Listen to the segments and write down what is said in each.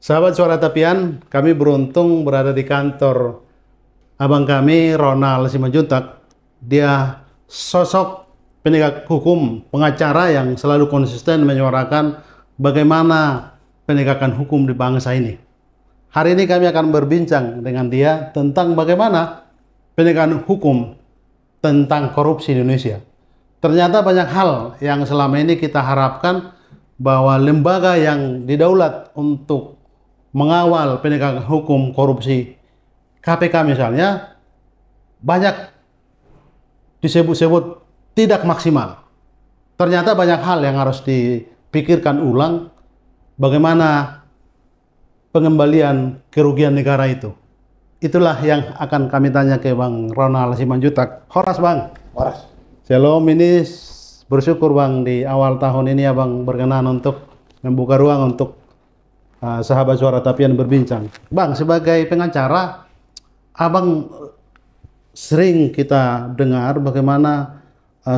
Sahabat Suara Tapian, kami beruntung berada di kantor abang kami, Ronald Simanjuntak. Dia sosok penegak hukum, pengacara yang selalu konsisten menyuarakan bagaimana penegakan hukum di bangsa ini. Hari ini kami akan berbincang dengan dia tentang bagaimana penegakan hukum tentang korupsi di Indonesia. Ternyata banyak hal yang selama ini kita harapkan bahwa lembaga yang didaulat untuk mengawal penegakan hukum korupsi, KPK misalnya, banyak disebut-sebut tidak maksimal. Ternyata banyak hal yang harus dipikirkan ulang bagaimana pengembalian kerugian negara itu. Itulah yang akan kami tanya ke Bang Ronald Simanjuntak. Horas Bang. Horas. Shalom, ini bersyukur Bang di awal tahun ini Abang berkenan untuk membuka ruang untuk sahabat Suara Tapian berbincang. Bang, sebagai pengacara, Abang sering kita dengar bagaimana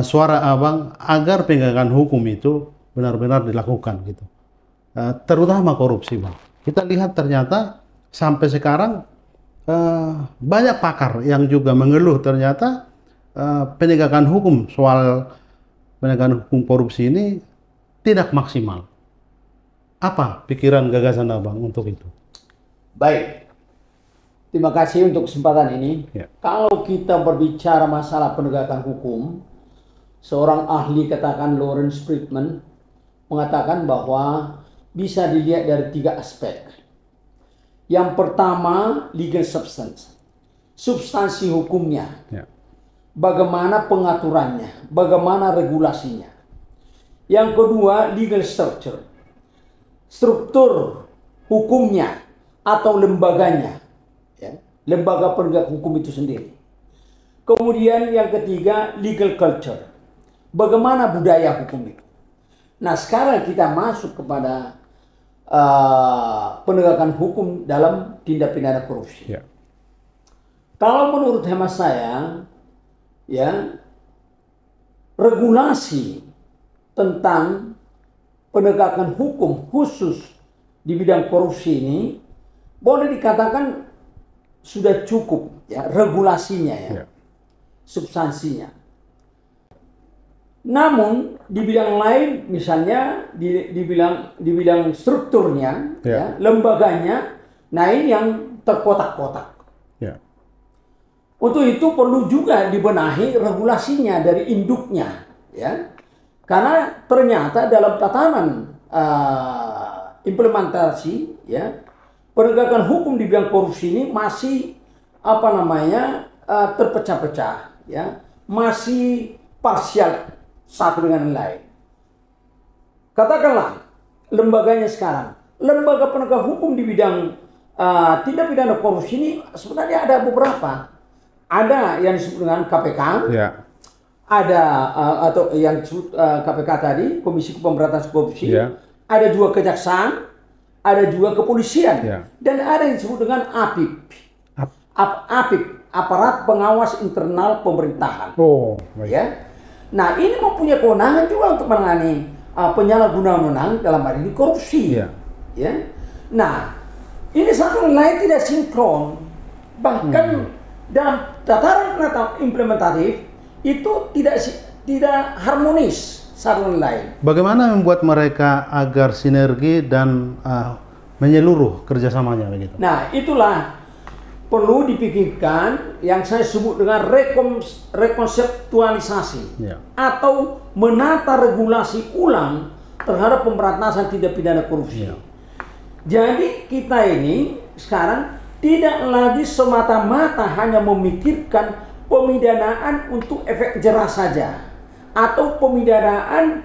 suara Abang agar penegakan hukum itu benar-benar dilakukan gitu. Terutama korupsi, Bang. Kita lihat ternyata sampai sekarang banyak pakar yang juga mengeluh ternyata penegakan hukum soal penegakan hukum korupsi ini tidak maksimal. Apa pikiran gagasan Abang untuk itu? Baik, terima kasih untuk kesempatan ini. Ya. Kalau kita berbicara masalah penegakan hukum, seorang ahli katakan Lawrence Friedman mengatakan bahwa bisa dilihat dari 3 aspek. Yang pertama, legal substance, substansi hukumnya. Ya. Bagaimana pengaturannya, bagaimana regulasinya. Yang kedua, legal structure, struktur hukumnya atau lembaganya, ya, lembaga penegak hukum itu sendiri. Kemudian yang ketiga, legal culture, bagaimana budaya hukum itu. Nah, sekarang kita masuk kepada penegakan hukum dalam tindak pidana korupsi. Ya. Kalau menurut hemat saya, ya, regulasi tentang penegakan hukum khusus di bidang korupsi ini boleh dikatakan sudah cukup, ya, regulasinya, ya, substansinya. Namun di bidang lain, misalnya di bidang strukturnya, ya, lembaganya, nah ini yang terkotak-kotak. Ya. Untuk itu perlu juga dibenahi regulasinya dari induknya, ya. Karena ternyata dalam tatanan implementasi, ya, penegakan hukum di bidang korupsi ini masih terpecah-pecah, ya, masih parsial satu dengan lain. Katakanlah lembaganya sekarang, lembaga penegak hukum di bidang tindak pidana korupsi ini sebenarnya ada beberapa. Ada yang disebut dengan KPK. Ya. Ada atau yang disebut KPK tadi, Komisi Pemberantasan Korupsi, ada juga kejaksaan, ada juga kepolisian, dan ada yang disebut dengan APIP, Aparat Pengawas Internal Pemerintahan. Oh, baik. Ya, nah ini mempunyai kewenangan juga untuk menangani penyalahgunaan wewenang dalam hal ini korupsi. Ya, nah ini satu lain tidak sinkron, bahkan dalam tataran implementatif itu tidak harmonis satu dengan lain. Bagaimana membuat mereka agar sinergi dan menyeluruh kerjasamanya begitu? Nah, itulah perlu dipikirkan yang saya sebut dengan rekonseptualisasi, atau menata regulasi ulang terhadap pemberantasan tindak pidana korupsi. Jadi kita ini sekarang tidak lagi semata-mata hanya memikirkan pemidanaan untuk efek jerah saja, atau pemidanaan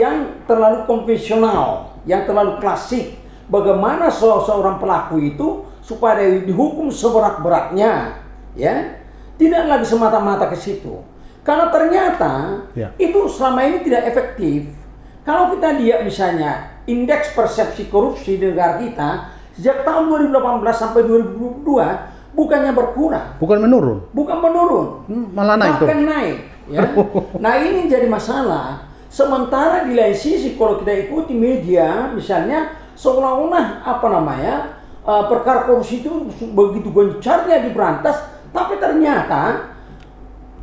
yang terlalu konvensional, yang terlalu klasik. Bagaimana seorang pelaku itu supaya dihukum seberat-beratnya, ya, tidak lagi semata-mata ke situ. Karena ternyata itu selama ini tidak efektif. Kalau kita lihat misalnya indeks persepsi korupsi di negara kita sejak tahun 2018 sampai 2022 bukannya berkurang, bukan menurun, malah naik, bahkan naik, ya. Nah ini jadi masalah. Sementara di lain sisi kalau kita ikuti media, misalnya seolah-olah perkara korupsi itu begitu gencarnya diberantas, tapi ternyata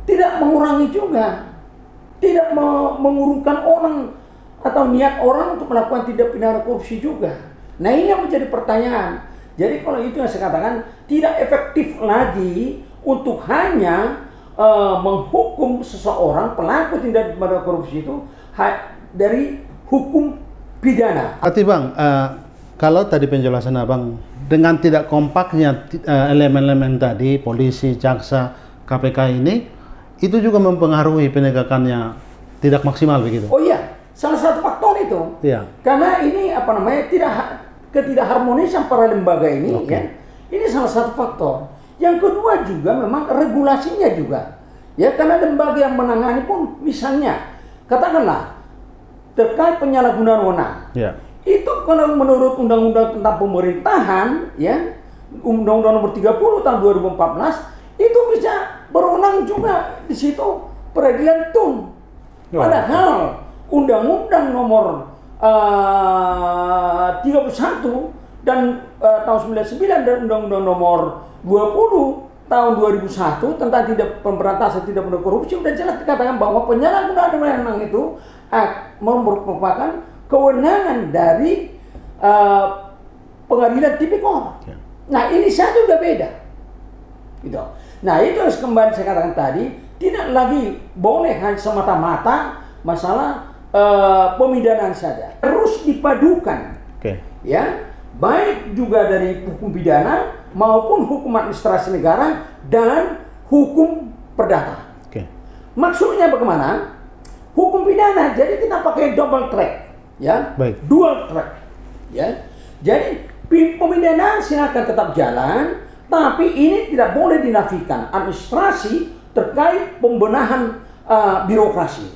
tidak mengurangi juga, tidak mengurungkan orang atau niat orang untuk melakukan tindak pidana korupsi juga. Nah, ini yang menjadi pertanyaan. Jadi kalau itu yang saya katakan, tidak efektif lagi untuk hanya menghukum seseorang pelaku tindak pidana korupsi itu dari hukum pidana. Berarti Bang, kalau tadi penjelasan Abang dengan tidak kompaknya elemen-elemen tadi, polisi, jaksa, KPK ini, itu juga mempengaruhi penegakannya tidak maksimal begitu? Oh iya, salah satu faktor itu. Iya. Karena ini ketidakharmonisan para lembaga ini, ya, ini salah satu faktor. Yang kedua juga memang regulasinya juga, ya, karena lembaga yang menangani pun misalnya katakanlah terkait penyalahgunaan wewenang, Ya. itu kalau menurut Undang-Undang tentang Pemerintahan, ya, Undang-Undang Nomor 30 tahun 2014, itu bisa berwenang juga di situ peradilan tun. Padahal Undang-Undang Nomor 31 dan tahun 99 dan Undang-Undang Nomor 20 tahun 2001 tentang pemberantasan tindak pidana korupsi sudah jelas dikatakan bahwa penyalahgunaan wewenang itu merupakan kewenangan dari pengadilan tipikor. Ya. Nah, ini saja sudah beda. Gitu. Nah, itu yang kembali saya katakan tadi, tidak lagi boleh hanya semata-mata masalah pemidanaan saja. Terus dipadukan. Ya, baik juga dari hukum pidana maupun hukum administrasi negara dan hukum perdata. Maksudnya bagaimana? Hukum pidana, jadi kita pakai double track, ya, dual track, ya. Jadi pemidanaan silakan tetap jalan, tapi ini tidak boleh dinafikan administrasi terkait pembenahan birokrasi,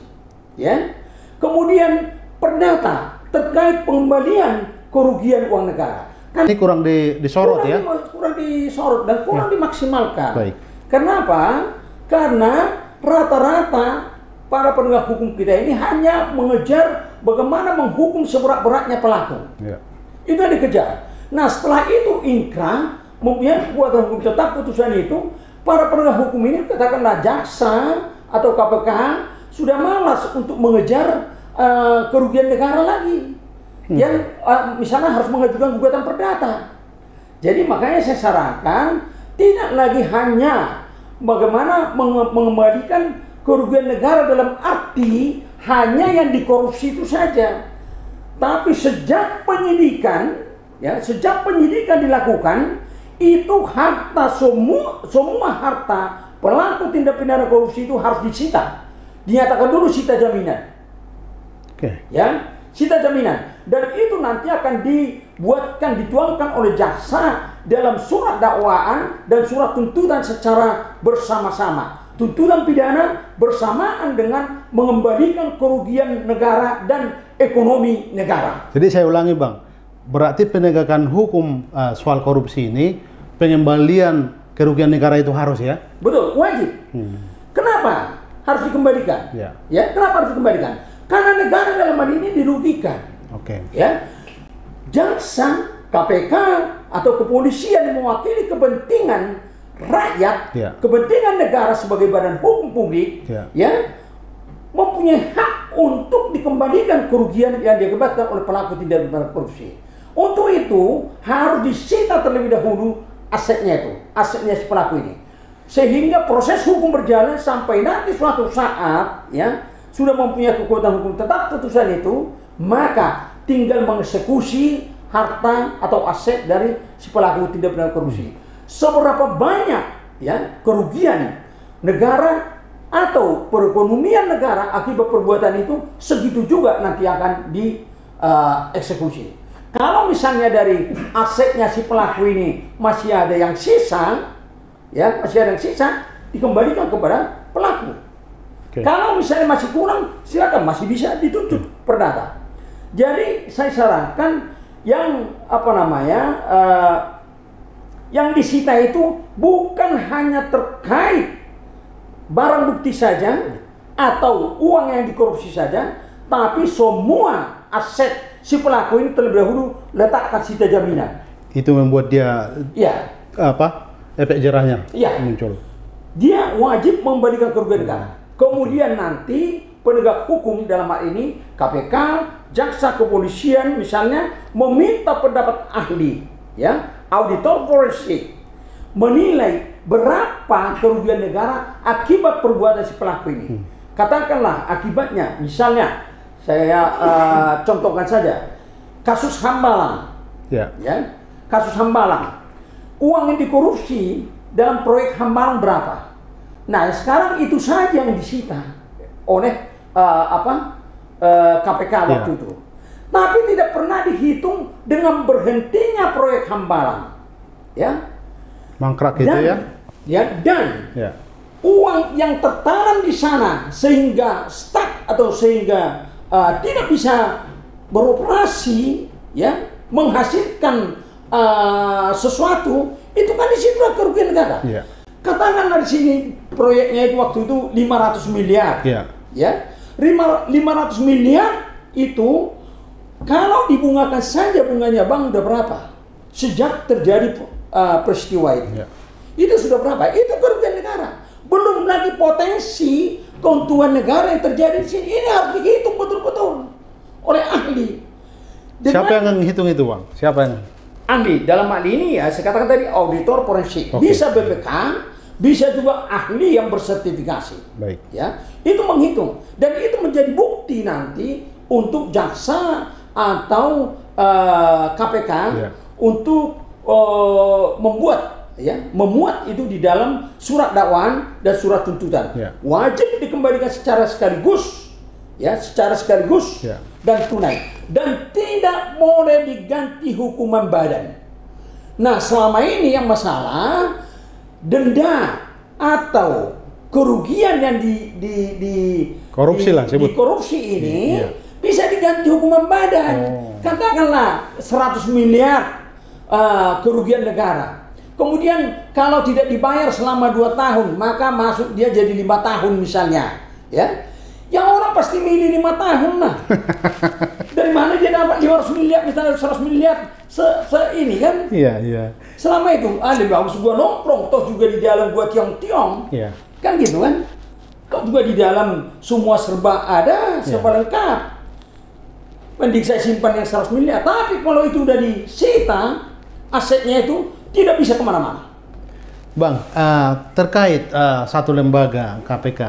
ya. Kemudian perdata terkait pengembalian kerugian uang negara. Ini kurang disorot ya? Kurang disorot dan kurang dimaksimalkan. Baik. Kenapa? Karena rata-rata para penegak hukum kita ini hanya mengejar bagaimana menghukum seberat-beratnya pelaku. Ya. Itu yang dikejar. Nah, setelah itu inkrah, mempunyai kekuatan hukum tetap putusan itu, para penegak hukum ini katakanlah jaksa atau KPK sudah malas untuk mengejar kerugian negara lagi. Yang misalnya harus mengajukan gugatan perdata. Jadi makanya saya sarankan tidak lagi hanya bagaimana mengembalikan kerugian negara dalam arti hanya yang dikorupsi itu saja. Tapi sejak penyidikan, ya, sejak penyidikan dilakukan, itu harta semua harta pelaku tindak pidana korupsi itu harus disita. Dinyatakan dulu sita jaminan. Ya, sita jaminan. Dan itu nanti akan dituangkan oleh jaksa dalam surat dakwaan dan surat tuntutan secara bersama-sama. Tuntutan pidana bersamaan dengan mengembalikan kerugian negara dan ekonomi negara. Jadi saya ulangi Bang, berarti penegakan hukum soal korupsi ini, pengembalian kerugian negara itu harus ya? Betul, wajib. Kenapa harus dikembalikan? Ya, kenapa harus dikembalikan? Karena negara dalam hal ini dirugikan. Ya, jaksa, KPK atau kepolisian yang mewakili kepentingan rakyat, kepentingan negara sebagai badan hukum publik, ya, mempunyai hak untuk dikembalikan kerugian yang diakibatkan oleh pelaku tindak pidana korupsi. Untuk itu harus disita terlebih dahulu asetnya si pelaku ini, sehingga proses hukum berjalan sampai nanti suatu saat, ya, sudah mempunyai kekuatan hukum tetap putusan itu, maka tinggal mengeksekusi harta atau aset dari si pelaku tindak pidana korupsi. Seberapa banyak, ya, kerugian negara atau perekonomian negara akibat perbuatan itu, segitu juga nanti akan dieksekusi. Kalau misalnya dari asetnya si pelaku ini masih ada yang sisa, ya, dikembalikan kepada pelaku. Kalau misalnya masih kurang, silakan, masih bisa dituntut perdata. Jadi saya sarankan yang yang disita itu bukan hanya terkait barang bukti saja atau uang yang dikorupsi saja, tapi semua aset si pelaku ini terlebih dahulu letakkan sita jaminan. Itu membuat dia Ya, efek jerahnya Iya. muncul. dia wajib memberikan kerugian negara. Kemudian nanti penegak hukum dalam hal ini KPK, jaksa kepolisian misalnya meminta pendapat ahli, ya, auditor forensik menilai berapa kerugian negara akibat perbuatan si pelaku ini. Katakanlah akibatnya, misalnya saya contohkan saja kasus Hambalang, Ya. ya, kasus Hambalang, uang yang dikorupsi dalam proyek Hambalang berapa? Nah, sekarang itu saja yang disita oleh KPK waktu itu. Tapi tidak pernah dihitung dengan berhentinya proyek Hambalang, ya. Mangkrak itu ya. Dan Ya. uang yang tertanam di sana sehingga stuck atau sehingga tidak bisa beroperasi, ya, menghasilkan sesuatu, itu kan disitulah kerugian negara. Ya. Katakanlah di sini proyeknya itu waktu itu 500 miliar. Ya. Ya. 500 miliar itu kalau dibungakan saja bunganya Bang udah berapa? Sejak terjadi peristiwa itu. Ya. Itu sudah berapa? Itu kerugian negara. Belum lagi potensi keuntungan negara yang terjadi di sini. Ini harus dihitung betul-betul oleh ahli. Siapa yang menghitung itu, Bang? Siapa yang? Ahli dalam hal ini ya, saya katakan tadi auditor forensik, Oke. bisa BPK, bisa juga ahli yang bersertifikasi. Baik. Ya, itu menghitung dan itu menjadi bukti nanti untuk jaksa atau KPK Ya. untuk memuat itu di dalam surat dakwaan dan surat tuntutan. Ya. Wajib dikembalikan secara sekaligus, ya, secara sekaligus Ya. dan tunai, dan tidak boleh diganti hukuman badan. Nah, selama ini yang masalah denda atau kerugian yang Korupsi lah, sebut. di korupsi ini Iya. bisa diganti hukuman badan. Oh. Katakanlah 100 miliar kerugian negara. Kemudian kalau tidak dibayar selama 2 tahun, maka masuk dia jadi 5 tahun misalnya, ya. Yang orang pasti milih 5 tahun lah. Dari mana dia dapat 500 miliar, misalnya 100 miliar ini kan? Iya, iya. Selama itu, lebih bagus gua nongkrong, toh juga di dalam gua tiong-tiong. Iya. Kan gitu kan? Kok juga di dalam semua serba ada, serba lengkap. Mending saya simpan yang 100 miliar. Tapi kalau itu udah disita, asetnya itu tidak bisa kemana-mana. Bang, terkait satu lembaga KPK,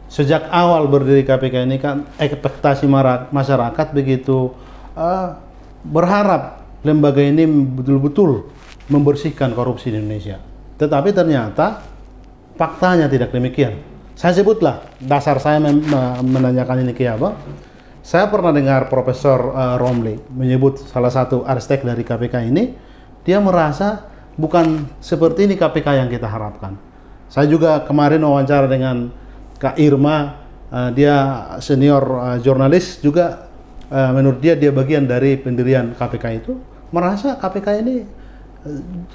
sejak awal berdiri KPK ini kan ekspektasi masyarakat begitu berharap lembaga ini betul-betul membersihkan korupsi di Indonesia. Tetapi ternyata faktanya tidak demikian. Saya sebutlah dasar saya menanyakan ini ke Abang. Saya pernah dengar Profesor Romli menyebut salah satu arsitek dari KPK ini, dia merasa bukan seperti ini KPK yang kita harapkan. Saya juga kemarin wawancara dengan Kak Irma, dia senior jurnalis juga, menurut dia bagian dari pendirian KPK itu, merasa KPK ini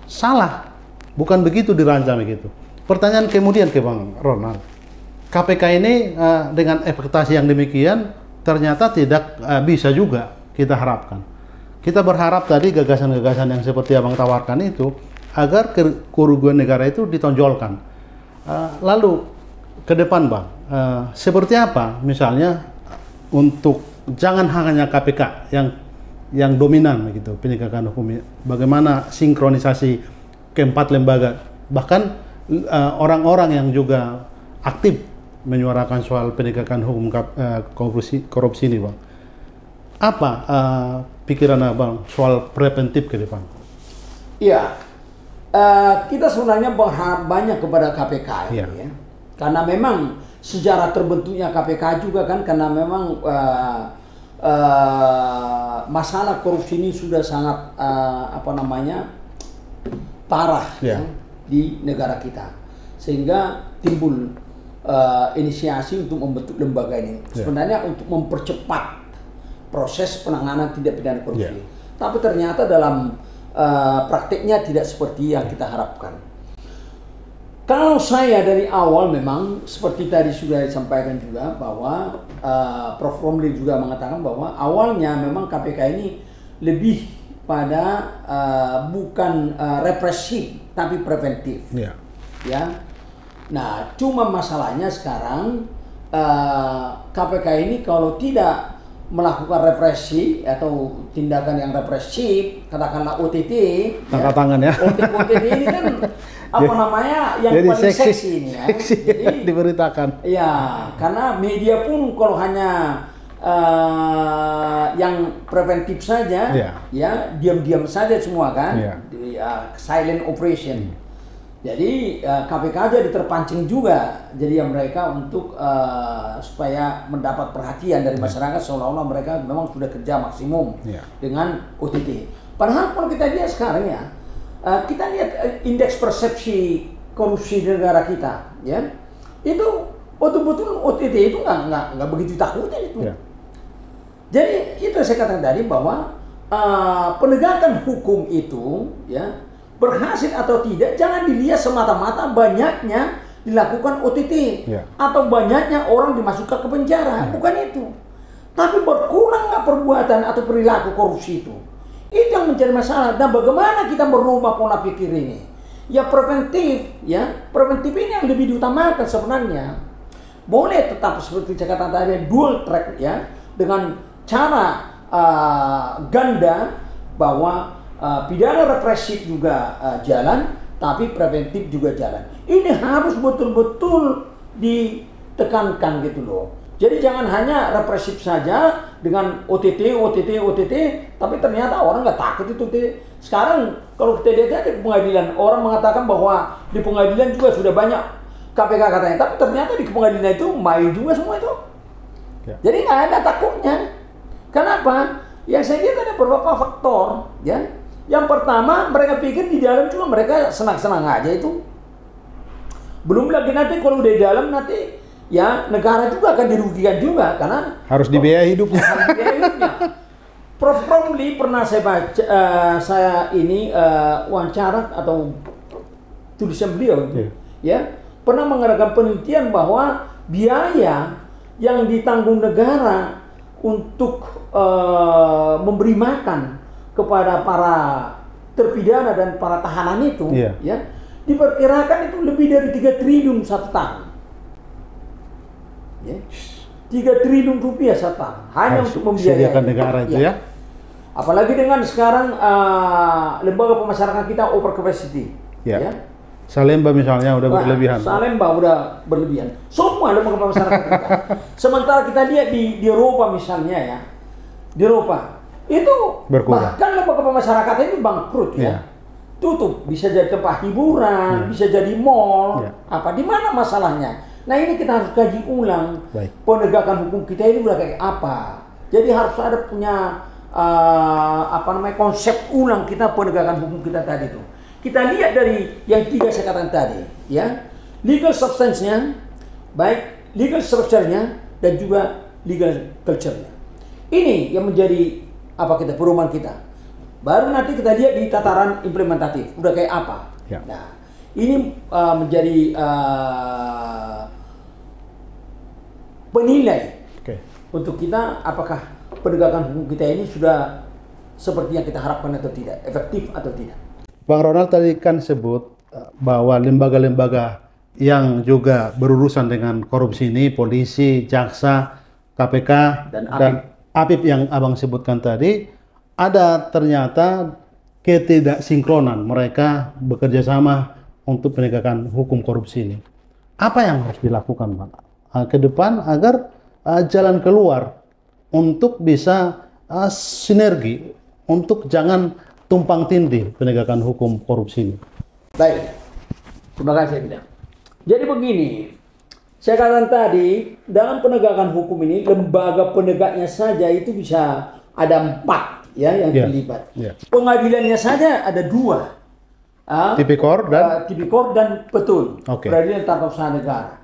salah, bukan begitu dirancang begitu. Pertanyaan kemudian ke Bang Ronald, KPK ini dengan ekspektasi yang demikian ternyata tidak bisa juga kita harapkan. Kita berharap tadi gagasan-gagasan yang seperti Abang tawarkan itu agar kerugian negara itu ditonjolkan. Lalu ke depan Bang, seperti apa misalnya untuk jangan hanya KPK yang dominan begitu penegakan hukumnya, bagaimana sinkronisasi keempat lembaga, bahkan orang-orang yang juga aktif menyuarakan soal penegakan hukum korupsi ini Bang. Apa pikiran Abang soal preventif ke depan? Iya, kita sebenarnya berharap banyak kepada KPK ini, Iya. ya. Karena memang sejarah terbentuknya KPK juga kan, karena memang masalah korupsi ini sudah sangat parah Ya. ya, di negara kita, sehingga timbul inisiasi untuk membentuk lembaga ini. Ya. Sebenarnya untuk mempercepat proses penanganan tindak pidana korupsi. Ya. Tapi ternyata dalam praktiknya tidak seperti yang kita harapkan. Kalau saya dari awal memang seperti tadi sudah disampaikan juga bahwa Prof. Romli juga mengatakan bahwa awalnya memang KPK ini lebih pada bukan represif tapi preventif. Ya. Ya. Nah, cuma masalahnya sekarang KPK ini kalau tidak melakukan represi atau tindakan yang represif, katakanlah OTT, Tangkap tangan ya. OTT ini kan apa namanya yang Jadi paling seksi, seksi ini ya. seksi Jadi diberitakan. ya, karena media pun kalau hanya yang preventif saja, Ya. ya diam-diam saja semua kan, Ya. silent operation. Jadi KPK jadi terpancing juga, jadi mereka untuk supaya mendapat perhatian dari masyarakat seolah-olah mereka memang sudah kerja maksimum Ya. dengan OTT. Padahal kalau kita lihat sekarang ya, kita lihat indeks persepsi korupsi di negara kita, ya itu betul-betul OTT itu nggak begitu takutin itu. Ya. Jadi itu saya katakan tadi bahwa penegakan hukum itu ya berhasil atau tidak jangan dilihat semata-mata banyaknya dilakukan OTT Ya. atau banyaknya orang dimasukkan ke penjara, bukan itu. Tapi berkurang nggak perbuatan atau perilaku korupsi itu. Itu yang menjadi masalah. Dan bagaimana kita merubah pola pikir ini? Ya preventif, ya preventif ini yang lebih diutamakan sebenarnya. Boleh tetap seperti saya katakan tadi dual track ya dengan cara ganda bahwa pidana represif juga jalan, tapi preventif juga jalan. Ini harus betul-betul ditekankan gitu loh. Jadi jangan hanya represif saja dengan OTT, tapi ternyata orang nggak takut itu. Sekarang kalau kita lihat di pengadilan, orang mengatakan bahwa di pengadilan juga sudah banyak KPK katanya, tapi ternyata di pengadilan itu main juga semua itu. Ya. Jadi nggak ada takutnya. Kenapa? Yang saya lihat ada beberapa faktor, ya. Yang pertama, mereka pikir di dalam cuma mereka senang-senang aja itu. Belum lagi nanti kalau di dalam nanti ya negara juga akan dirugikan juga karena Harus dibiayai hidupnya. harus dibiayai hidupnya. Prof. Romli pernah saya baca, saya ini wawancara atau tulisan beliau, ya pernah mengadakan penelitian bahwa biaya yang ditanggung negara untuk memberi makan kepada para terpidana dan para tahanan itu, ya diperkirakan itu lebih dari 3 triliun satu tahun. Ya. 3 triliun rupiah satu tahun hanya Harus untuk membiayai negara itu ya. Apalagi dengan sekarang lembaga pemasyarakatan kita over capacity. Ya. Salemba misalnya udah berlebihan. Salemba udah berlebihan. Semua lembaga pemasyarakatan kita. Sementara kita lihat di Eropa misalnya ya, di Eropa itu Berkurang. bahkan lembaga pemasyarakatan itu bangkrut ya. Tutup, bisa jadi tempat hiburan, bisa jadi mall, apa di mana masalahnya? Nah ini kita harus kaji ulang. Baik. Penegakan hukum kita ini udah kayak apa? Jadi harus ada punya konsep ulang kita penegakan hukum kita tadi itu. Kita lihat dari yang 3 saya katakan tadi, ya legal substance-nya, baik legal structure-nya dan juga legal culture-nya. Ini yang menjadi perumahan kita. Baru nanti kita lihat di tataran implementatif, udah kayak apa. Ya. Nah, ini menjadi penilai untuk kita apakah penegakan hukum kita ini sudah seperti yang kita harapkan atau tidak, efektif atau tidak. Bang Ronald tadi kan sebut bahwa lembaga-lembaga yang juga berurusan dengan korupsi ini, polisi, jaksa, KPK, dan APIP yang abang sebutkan tadi, ada ternyata ketidaksinkronan mereka bekerja sama untuk penegakan hukum korupsi ini. Apa yang harus dilakukan, Bang, ke depan agar jalan keluar untuk bisa sinergi, untuk jangan tumpang tindih penegakan hukum korupsi ini? Baik, terima kasih Bidang. Jadi begini, saya katakan tadi dalam penegakan hukum ini lembaga penegaknya saja itu bisa ada 4 ya yang terlibat. Pengadilannya saja ada 2. Tipikor dan Petun, Peradilan Tata Usaha Negara.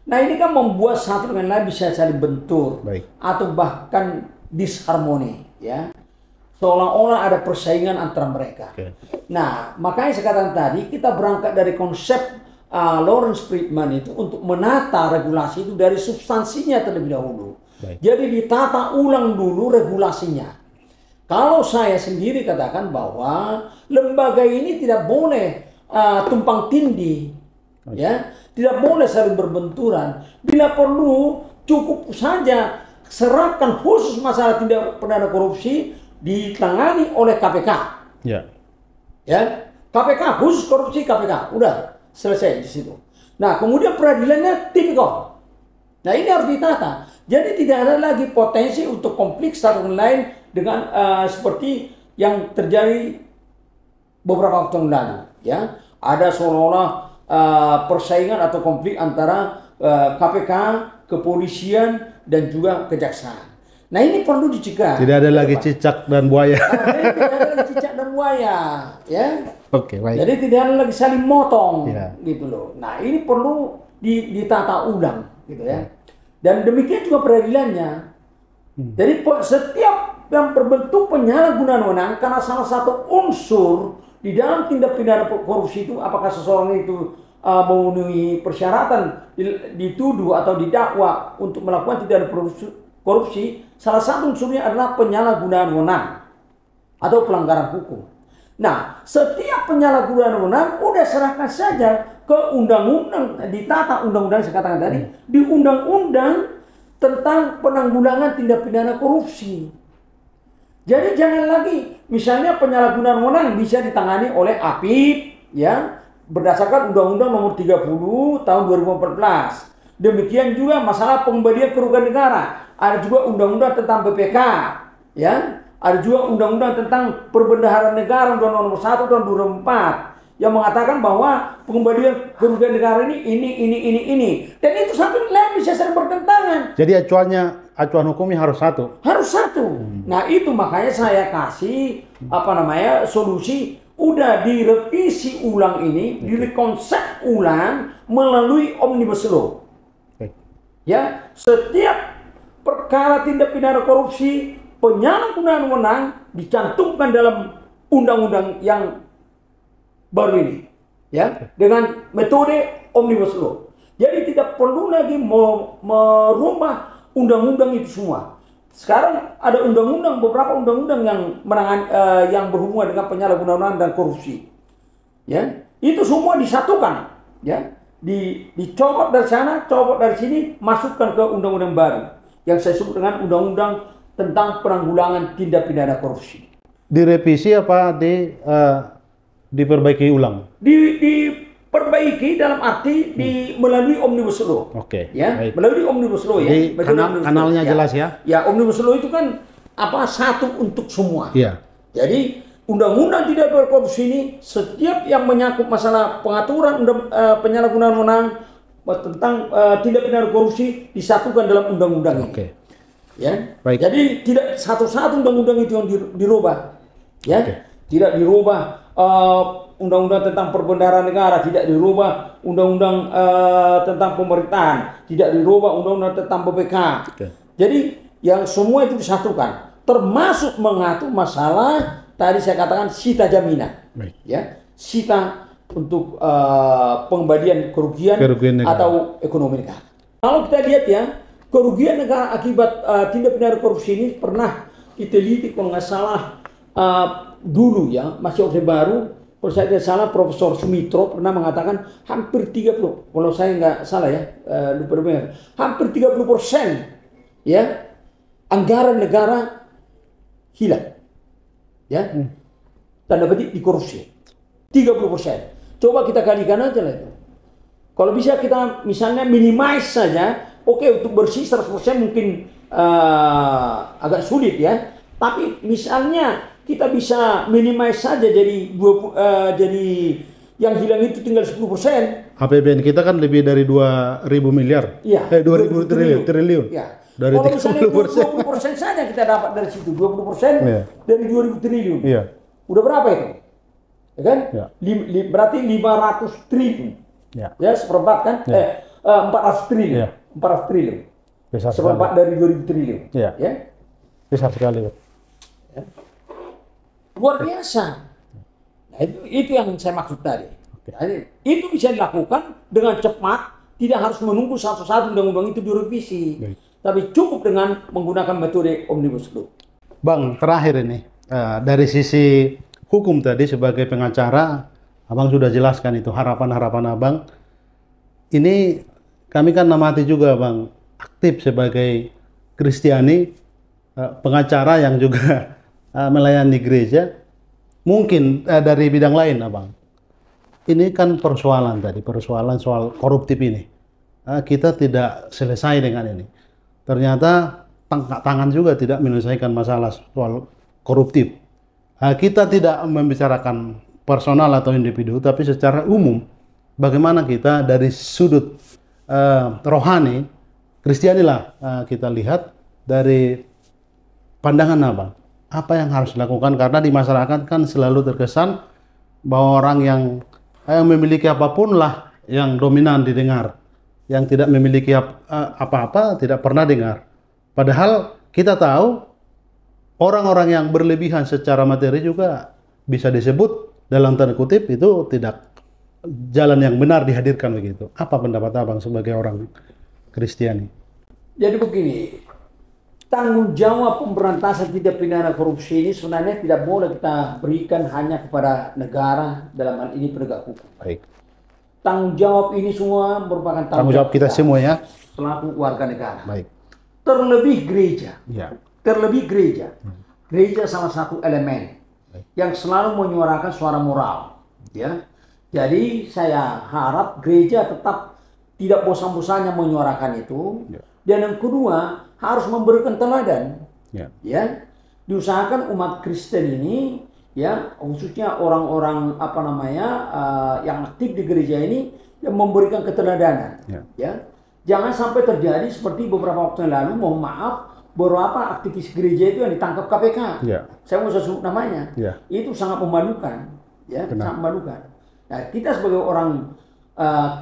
Nah ini kan membuat satu dengan lain bisa saling bentur atau bahkan disharmoni, ya. Seolah-olah ada persaingan antara mereka. Nah makanya saya katakan tadi kita berangkat dari konsep Lawrence Friedman itu untuk menata regulasi itu dari substansinya terlebih dahulu. Baik. Jadi ditata ulang dulu regulasinya. Kalau saya sendiri katakan bahwa lembaga ini tidak boleh tumpang tindih, ya, tidak boleh saling berbenturan. Bila perlu cukup saja serahkan khusus masalah tindak pidana korupsi ditangani oleh KPK. Ya. Ya, KPK khusus korupsi KPK, udah selesai di situ. Nah, kemudian peradilannya tipikor. Nah, ini harus ditata. Jadi tidak ada lagi potensi untuk konflik satu dengan lain dengan seperti yang terjadi beberapa waktu yang lalu. Ya, ada seolah-olah persaingan atau konflik antara KPK, kepolisian dan juga kejaksaan. Nah, ini perlu dicegah. Tidak ada lagi cicak dan buaya. Tidak ada lagi cicak dan buaya, ya. Oke, baik. Jadi tidak ada lagi saling motong, Ya. gitu loh. Nah, ini perlu ditata ulang, gitu ya. Dan demikian juga peradilannya. Jadi setiap yang berbentuk penyalahgunaan wewenang karena salah satu unsur di dalam tindak pidana korupsi itu, apakah seseorang itu memenuhi persyaratan dituduh atau didakwa untuk melakukan tindak korupsi, salah satu unsurnya adalah penyalahgunaan wewenang atau pelanggaran hukum. Nah, setiap penyalahgunaan wewenang udah serahkan saja ke undang-undang, ditata undang-undang saya katakan tadi, di undang-undang tentang penanggulangan tindak pidana korupsi. Jadi jangan lagi misalnya penyalahgunaan wewenang bisa ditangani oleh APIP, ya, berdasarkan Undang-Undang Nomor 30 Tahun 2014. Demikian juga masalah pengembalian kerugian negara. Ada juga undang-undang tentang BPK, ya. Ada juga undang-undang tentang perbendaharaan negara Undang-Undang Nomor 1 Tahun 2004 yang mengatakan bahwa pengembalian kerugian negara ini. Dan itu satu lain bisa sering bertentangan. Jadi acuan hukumnya harus satu. Harus satu. Nah, itu makanya saya kasih solusi udah direvisi ulang ini, direkonsep ulang melalui Omnibus Law. Ya, setiap perkara tindak pidana korupsi, penyalahgunaan wewenang dicantumkan dalam undang-undang yang baru ini, ya, dengan metode Omnibus Law. Jadi tidak perlu lagi merubah undang-undang itu semua. Sekarang ada beberapa undang-undang yang berhubungan dengan penyalahgunaan wewenang dan korupsi. Ya, itu semua disatukan, ya. Dicopot dari sana, copot dari sini, masukkan ke undang-undang baru yang saya sebut dengan undang-undang tentang penanggulangan tindak pidana korupsi. Direvisi apa diperbaiki ulang? Diperbaiki dalam arti melalui Omnibus Law. Oke, ya, baik. melalui Omnibus Law, ya. Jadi kanalnya jelas, ya. Ya, Omnibus Law itu kan satu untuk semua. Iya. Jadi undang-undang tidak pidana korupsi ini setiap yang menyangkut masalah pengaturan penyalahgunaan wewenang tentang tindak pidana korupsi disatukan dalam undang-undang ini. Oke. Ya. Baik. Jadi tidak satu-satu undang-undang itu yang dirubah. Ya. Oke. Tidak dirubah undang-undang tentang perbendaharaan negara, tidak dirubah undang-undang tentang pemerintahan, tidak dirubah undang-undang tentang BPK. Oke. Jadi yang semua itu disatukan, termasuk mengatur masalah tadi saya katakan sita jaminan. Baik. Ya, sita untuk pengembalian kerugian negara atau ekonomi negara. Kalau kita lihat, ya, kerugian negara akibat tindak pidana korupsi ini pernah diteliti kalau nggak salah dulu, ya, masih Orde Baru, kalau saya tidak salah Profesor Sumitro pernah mengatakan hampir 30, kalau saya nggak salah, ya, lupa dengar, hampir 30%, ya, anggaran negara hilang, ya, tanda petik dikorupsi, 30%. Coba kita kalikan aja lah itu. Kalau bisa kita misalnya minimize saja, oke, untuk bersih 100% mungkin agak sulit, ya. Tapi misalnya kita bisa minimize saja jadi yang hilang itu tinggal 10%. APBN kita kan lebih dari 2.000 miliar. Iya. 2.000 triliun. Ya. Dari Kalau misalnya 30%. 20% saja kita dapat dari situ, 20% Iya. dari 2.000 triliun. Iya. Udah berapa itu? Ya kan? Ya. Berarti 500 triliun. Ya. Ya, seperempat kan? Ya. 400 triliun. Iya. 400 triliun. Besar sekali. Seperempat dari 2.000 triliun. Iya. Ya. Besar sekali. Luar biasa. Nah, itu yang saya maksud tadi. Jadi, itu bisa dilakukan dengan cepat, tidak harus menunggu satu-satu undang-undang itu direvisi. Baik. Tapi cukup dengan menggunakan metode omnibus law. Bang, terakhir ini dari sisi hukum tadi sebagai pengacara, Abang sudah jelaskan itu harapan-harapan Abang. Ini kami kan amati juga Bang, aktif sebagai Kristiani, pengacara yang juga melayani gereja. Mungkin dari bidang lain Abang. Ini kan persoalan soal koruptif ini. Kita tidak selesai dengan ini. Ternyata tangan juga tidak menyelesaikan masalah soal koruptif. Kita tidak membicarakan personal atau individu, tapi secara umum, bagaimana kita dari sudut rohani, Kristiani lah kita lihat dari pandangan Abang. Apa yang harus dilakukan? Karena di masyarakat kan selalu terkesan bahwa orang yang memiliki apapun lah yang dominan didengar, yang tidak memiliki apa-apa tidak pernah dengar. Padahal kita tahu orang-orang yang berlebihan secara materi juga bisa disebut dalam tanda kutip itu tidak jalan yang benar dihadirkan begitu. Apa pendapat Abang sebagai orang Kristiani? Jadi begini, tanggung jawab pemberantasan tindak pidana korupsi ini sebenarnya tidak boleh kita berikan hanya kepada negara, dalam hal ini penegak hukum. Baik. Tanggung jawab ini semua merupakan Tanggung jawab kita semua ya. selaku warga negara. Baik. Terlebih gereja. Ya. Terlebih gereja. Gereja salah satu elemen yang selalu menyuarakan suara moral. Ya. Jadi saya harap gereja tetap tidak bosan-bosannya menyuarakan itu. Ya. Dan yang kedua, harus memberikan teladan. Ya. Ya. Diusahakan umat Kristen ini, ya, khususnya orang-orang yang aktif di gereja ini yang memberikan keteladanan. Ya. Ya. Jangan sampai terjadi seperti beberapa waktu yang lalu, mohon maaf, beberapa aktivis gereja itu yang ditangkap KPK. Ya. Saya mau sebut namanya. Ya. Itu sangat memalukan, ya, Benar. sangat memalukan. Nah, kita sebagai orang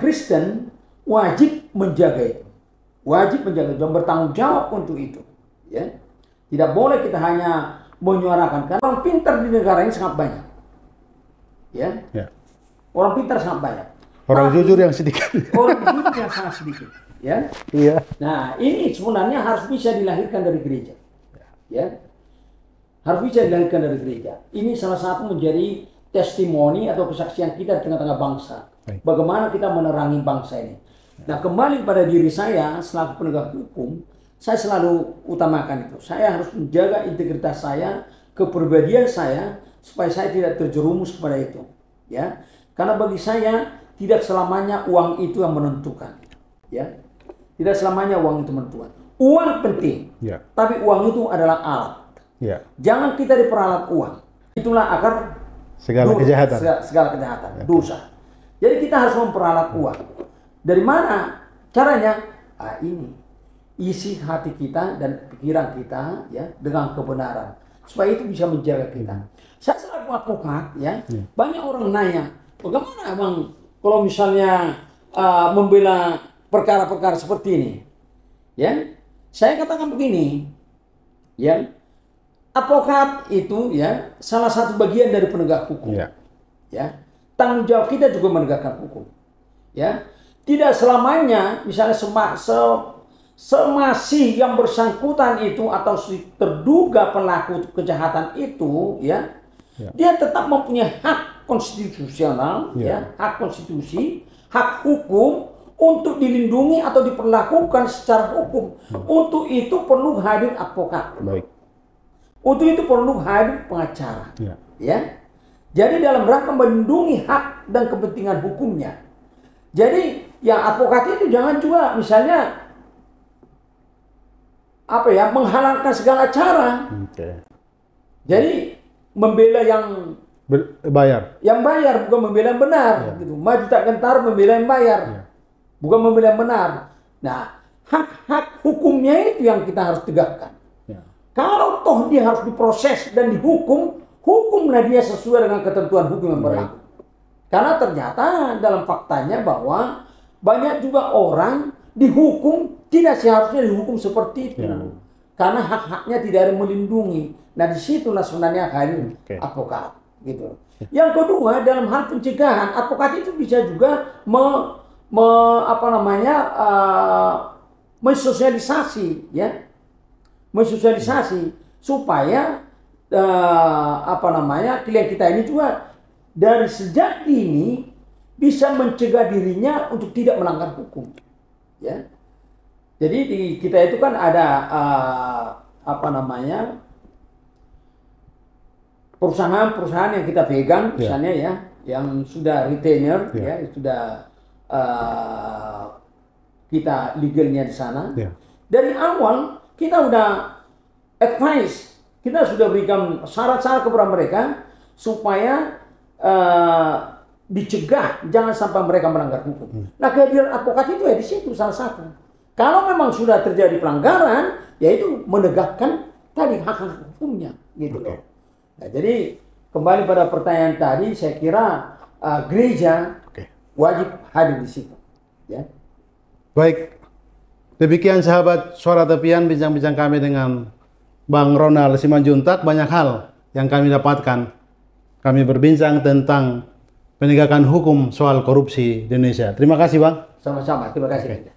Kristen wajib menjaga itu. Wajib menjaga dan bertanggung jawab untuk itu. Ya. Tidak boleh kita hanya menyuarakan, karena orang pintar di negara ini sangat banyak. Ya. Ya. Orang pintar sangat banyak. Orang jujur yang sedikit. Orang jujur yang sangat sedikit. Ya. Iya. Nah, ini sebenarnya harus bisa dilahirkan dari gereja. Ya. Harus bisa dilahirkan dari gereja. Ini salah satu menjadi testimoni atau kesaksian kita di tengah-tengah bangsa. Baik. Bagaimana kita menerangi bangsa ini. Nah, kembali pada diri saya selaku penegak hukum, saya selalu utamakan itu. Saya harus menjaga integritas saya, kepribadian saya, supaya saya tidak terjerumus kepada itu. Ya. Karena bagi saya tidak selamanya uang itu yang menentukan. Ya. Tidak selamanya uang itu menentukan. Uang penting, Ya. tapi uang itu adalah alat. Ya. Jangan kita diperalat uang. Itulah akar Segala kejahatan. Segala kejahatan, dosa. Jadi kita harus memperalat uang. Dari mana caranya? Ini isi hati kita dan pikiran kita, ya, dengan kebenaran, supaya itu bisa menjaga kita. Saya selaku advokat, ya, banyak orang nanya, bagaimana Abang kalau misalnya membela perkara-perkara seperti ini? Ya, saya katakan begini, ya, advokat itu, ya, salah satu bagian dari penegak hukum. Ya. Ya, tanggung jawab kita juga menegakkan hukum. Ya, tidak selamanya, misalnya semasih yang bersangkutan itu atau si terduga pelaku kejahatan itu, ya, dia tetap mempunyai hak konstitusional, ya, hak konstitusi, hak hukum untuk dilindungi atau diperlakukan secara hukum. Untuk itu perlu hadir advokat. Baik. Untuk itu perlu hadir pengacara. Ya. Ya. Jadi dalam rangka melindungi hak dan kepentingan hukumnya. Jadi yang advokat itu jangan juga misalnya menghalalkan segala cara. Oke. Jadi membela yang Bayar. bukan membela yang benar, gitu. Maju tak gentar membela yang bayar. Bukan membela yang benar. Nah, hak-hak hukumnya itu yang kita harus tegakkan. Ya. Kalau toh dia harus diproses dan dihukum, hukumlah dia sesuai dengan ketentuan hukum yang berlaku. Karena ternyata dalam faktanya bahwa banyak juga orang dihukum tidak seharusnya dihukum seperti itu. Ya. Karena hak-haknya tidak ada melindungi. Nah, disitulah sebenarnya hadir Oke. advokat. gitu. Yang kedua, dalam hal pencegahan, advokat itu bisa juga mensosialisasi, ya, mensosialisasi supaya klien kita ini juga dari sejak dini bisa mencegah dirinya untuk tidak melanggar hukum, ya. Jadi di kita itu kan ada perusahaan-perusahaan yang kita pegang, misalnya ya, yang sudah retainer, ya, sudah kita legalnya di sana. Dari awal kita udah advice, kita sudah berikan syarat-syarat kepada mereka supaya dicegah jangan sampai mereka melanggar hukum. Nah, kehadiran advokat itu ya di situ salah satu. Kalau memang sudah terjadi pelanggaran, yaitu menegakkan tadi hak-hak hukumnya, gitu loh. Nah, jadi kembali pada pertanyaan tadi, saya kira gereja wajib hadir di situ. Ya. Baik, demikian sahabat Suara Tepian bincang-bincang kami dengan Bang Ronald Simanjuntak. Banyak hal yang kami dapatkan. Kami berbincang tentang penegakan hukum soal korupsi di Indonesia. Terima kasih, Bang. Sama-sama, terima kasih.